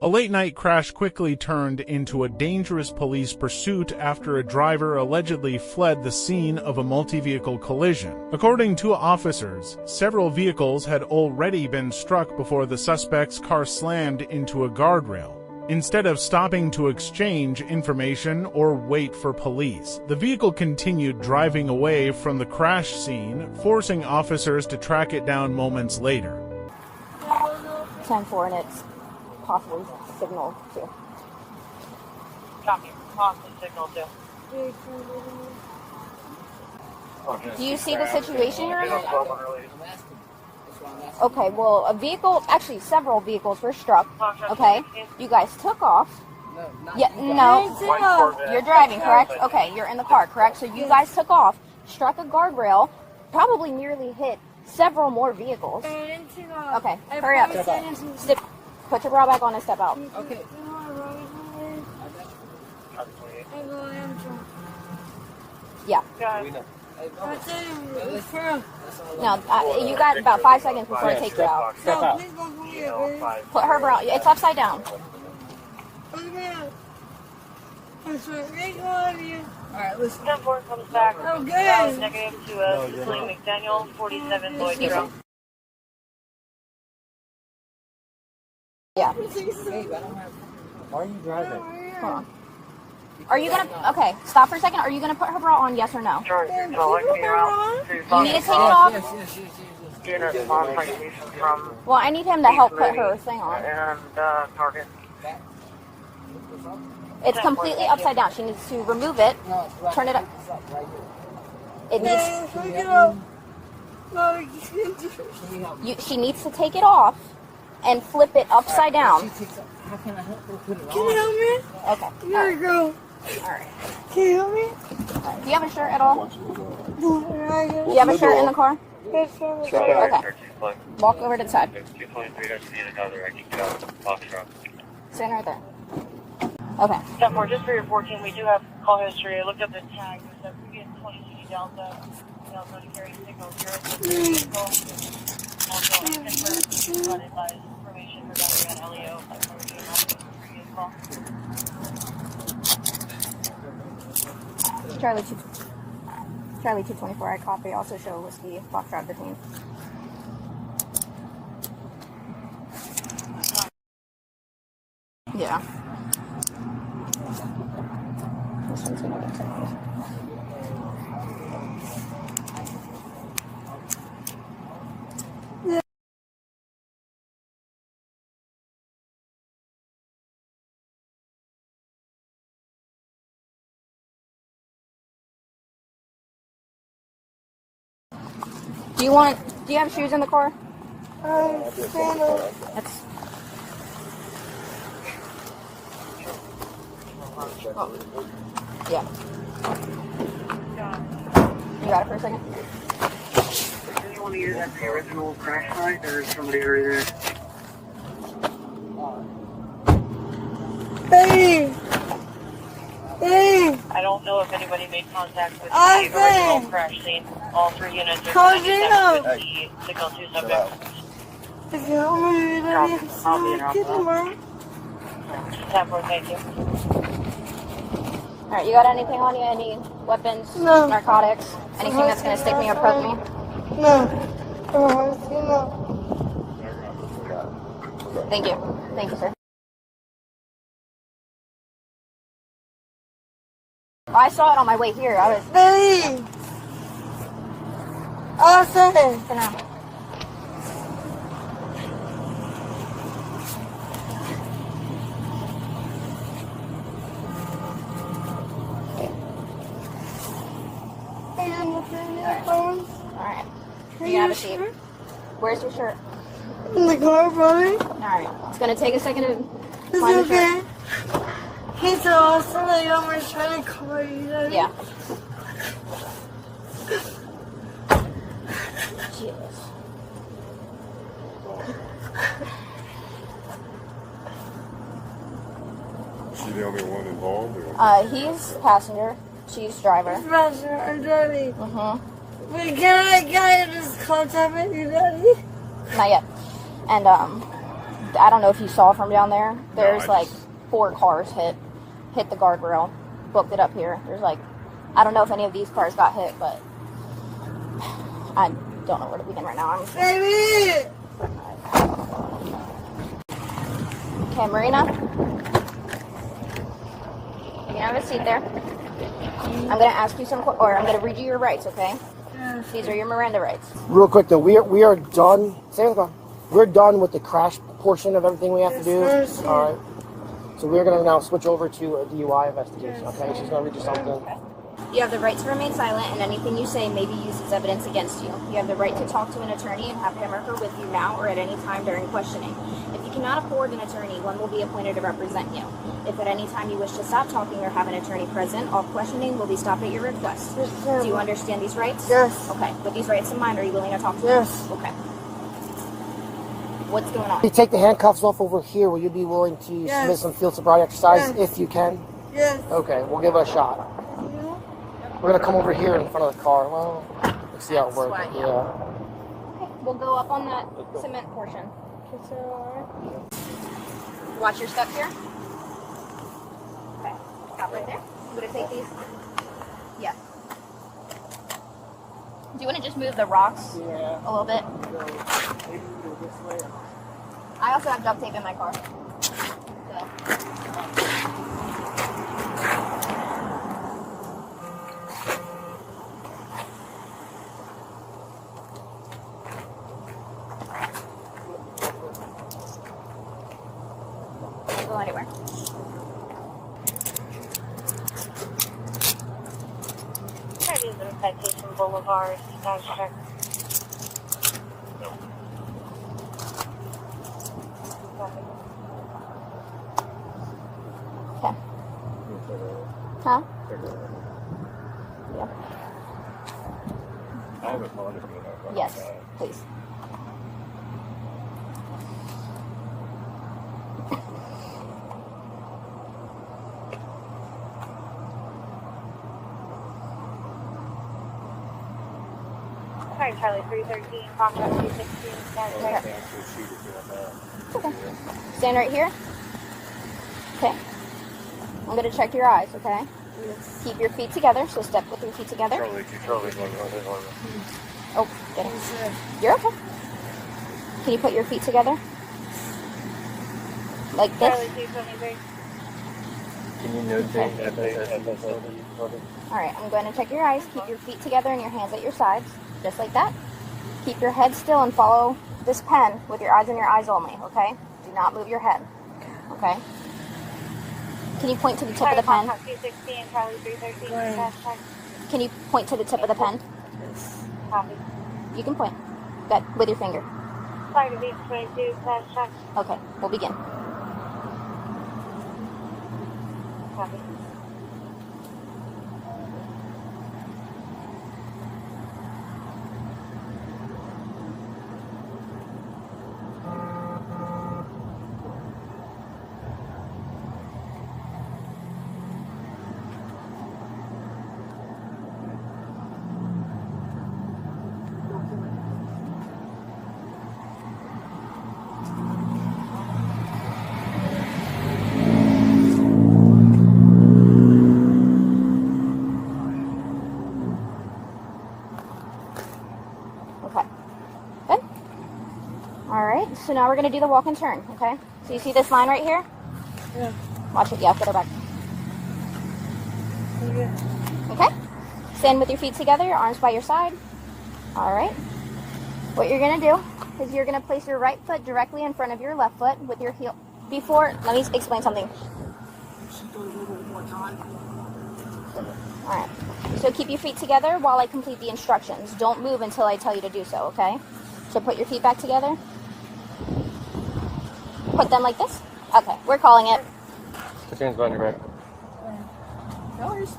A late-night crash quickly turned into a dangerous police pursuit after a driver allegedly fled the scene of a multi-vehicle collision. According to officers, several vehicles had already been struck before the suspect's car slammed into a guardrail. Instead of stopping to exchange information or wait for police, the vehicle continued driving away from the crash scene, forcing officers to track it down moments later. 10-4 and it's possibly signal too. Copy. Possibly signal too. Do you see the situation you're in? Okay, well, actually several vehicles were struck. Okay, you guys took off. No, you're driving, correct? Okay, you're in the car, correct? So you guys took off, struck a guardrail, probably nearly hit several more vehicles. Okay, hurry up. Put your bra back on and step out. Okay. Yeah. No, you got about 5 seconds before I take you out. Step out. Put her bra. It's upside down. Alright, listen. 10-4 comes back. Oh, good. Negative to William McDaniel, 47 Lloyd Road. Yeah. Why are you driving? Hold on. Are you gonna? Okay, stop for a second. Are you gonna put her bra on? Yes or no? Sure. You need to take it off. Well, I need him to help put her thing on. And target. It's completely upside down. She needs to remove it. Turn it up. It needs. She needs to take it off and flip it upside down. How can I help her put it on? Can you help me? Okay. Here we go. Alright. Can you help me? Do you have a shirt at all? Do you have a shirt in the car? Yes, sir. Okay. Walk over to the side. Stand right there. Okay. 10-4, just for your 14, we do have call history. I looked up the tag. There's a previous 20 Delta. Delta to carry signal 0 vehicle. Also, unauthorized information regarding an LEO. Previous call. Charlie 224, I copy. Also show whiskey, Foxtrot detained. Yeah. This one's gonna get signaled. Do you have shoes in the car? Sandals. Yeah. You got it for a second? Does anyone use that the original crash site, or is somebody already there? Hey! Hey! I don't know if anybody made contact with the original crash scene. All 3 units are connected with the signal 2 subjects. I'll be in our 10-4, thank you. Alright, you got anything on you? Any weapons? No. Narcotics? Anything that's gonna stick me or poke me? No. Thank you. Thank you, sir. Oh, I saw it on my way here. I was... Hey! Awesome! For now. Alright. You can have a seat. Where's your shirt? In the car, probably. Alright. It's gonna take a second to It's find the okay. shirt. He's so awesome that I'm gonna try to call you. Yeah. Jesus. Is she the only one involved? Or? He's passenger. She's driver. Master, I'm daddy. Mm-hmm. Wait, can I just contact you, daddy? Not yet. And, I don't know if you saw from down there. There's like 4 cars hit the guardrail, booked it up here. There's like, I don't know if any of these cars got hit, but I don't know where to begin right now. Baby! Okay, Marina. You can have a seat there. I'm going to ask you I'm going to read you your rights, okay? These are your Miranda rights. Real quick though, we are done. We're done with the crash portion of everything we have to do. All right. So we're gonna now switch over to a DUI investigation. Okay. She's gonna read you something. You have the right to remain silent, and anything you say may be used as evidence against you. You have the right to talk to an attorney and have him or her with you now or at any time during questioning. If you cannot afford an attorney, one will be appointed to represent you. If at any time you wish to stop talking or have an attorney present, all questioning will be stopped at your request. Yes, Do you understand these rights? Yes. Okay. With these rights in mind, are you willing to talk to Yes. them? Okay. What's going on? You take the handcuffs off over here. Will you be willing to submit some field sobriety exercise if you can? Yes. Okay, we'll give it a shot. We're gonna come over here in front of the car. Well, let's see how it works. Yeah. Okay. We'll go up on that cement portion. Watch your step here. Okay. Stop right there. I'm gonna take these. Yeah. Do you want to just move the rocks a little bit? I also have duct tape in my car. So. Don't go anywhere. Try to use the Citation Boulevard. Check. Okay. Huh? Yeah. I have a phone if you know. Yes, please. Sorry, Charlie 313, contact 216. Okay. Stand right here. Okay. I'm going to check your eyes, okay? Keep your feet together, so step with your feet together. Oh, get it. You're okay. Can you put your feet together? Like this? Charlie 223. Can you notate Alright, I'm going to check your eyes. Keep your feet together and your hands at your sides. Just like that. Keep your head still and follow this pen with your eyes on your eyes only, okay? Do not move your head. Okay? Can you point to the tip of the pen? 216, Charlie 313. Can you point to the tip of the pen? Copy. You can point. Good. With your finger. Sorry to be 22, check. Okay, we'll begin. Copy. Okay. Good. Alright, so now we're going to do the walk and turn, okay? So you see this line right here? Yeah. Watch it, yeah, put her back. Okay? Stand with your feet together, your arms by your side. Alright. What you're going to do is you're going to place your right foot directly in front of your left foot with your heel. Let me explain something. Alright. So keep your feet together while I complete the instructions. Don't move until I tell you to do so, okay? So put your feet back together. Put them like this. Okay, we're calling it. Put your hands behind your back. No worries.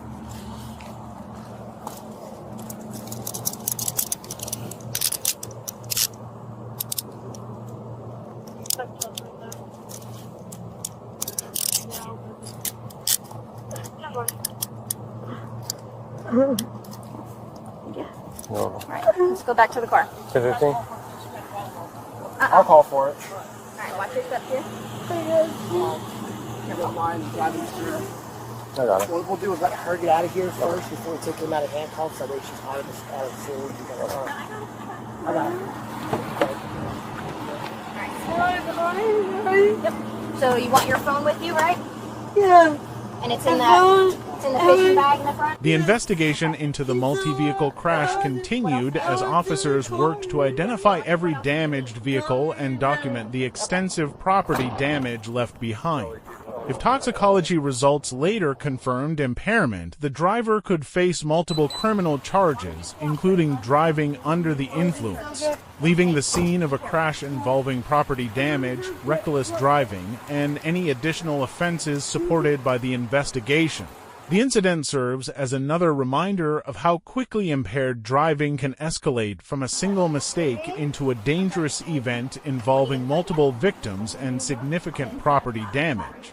No. Alright, let's go back to the car. 215? I'll call for it. Alright, watch it up here? Never mind driving through. I got it. What we'll do is let her get out of here first before we take him out of handcuffs. That way she's out of the scene. I got it. Yep. So you want your phone with you, right? Yeah. And it's in that. It's in the fishing bag in the front. The investigation into the multi-vehicle crash continued as officers worked to identify every damaged vehicle and document the extensive property damage left behind. If toxicology results later confirmed impairment, the driver could face multiple criminal charges, including driving under the influence, leaving the scene of a crash involving property damage, reckless driving, and any additional offenses supported by the investigation. The incident serves as another reminder of how quickly impaired driving can escalate from a single mistake into a dangerous event involving multiple victims and significant property damage.